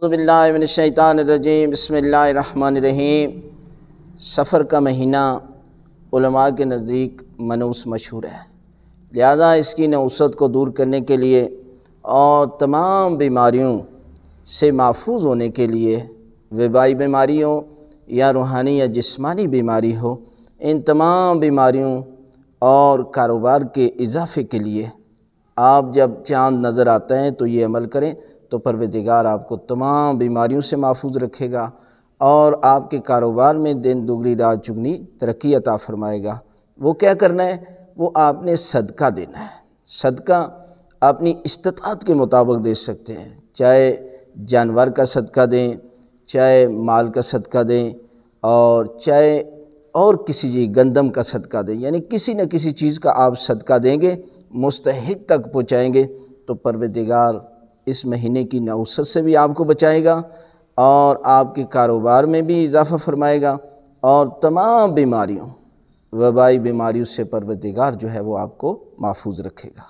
اعوذ باللہ من الشیطان الرجیم، بسم اللہ الرحمن الرحیم۔ سفر کا مہینہ علماء کے نزدیک منحوس مشہور ہے، لہذا اس کی نحوست کو دور کرنے کے لیے اور تمام بیماریوں سے محفوظ ہونے کے لیے، وبائی بیماری ہو یا روحانی یا جسمانی بیماری ہو، ان تمام بیماریوں اور کاروبار کے اضافے کے لیے آپ جب چاند نظر آتا ہے تو یہ عمل کریں تو پروردگار آپ کو تمام بیماریوں سے محفوظ رکھے گا اور آپ کے کاروبار میں دن دگنی رات چگنی ترقی عطا فرمائے گا۔ وہ کیا کرنا ہے؟ وہ آپ نے صدقہ دینا ہے۔ صدقہ اپنی استطاعت کے مطابق دے سکتے ہیں، چاہے جانور کا صدقہ دیں، چاہے مال کا صدقہ دیں، اور چاہے اور کسی گندم کا صدقہ دیں، یعنی کسی نہ کسی چیز کا آپ صدقہ دیں گے، مستحق تک پہنچائیں گے تو پروردگار اس مہینے کی نحوست سے بھی آپ کو بچائے گا اور آپ کے کاروبار میں بھی اضافہ فرمائے گا، اور تمام بیماریوں، وبائی بیماریوں سے پروردگار جو ہے وہ آپ کو محفوظ رکھے گا۔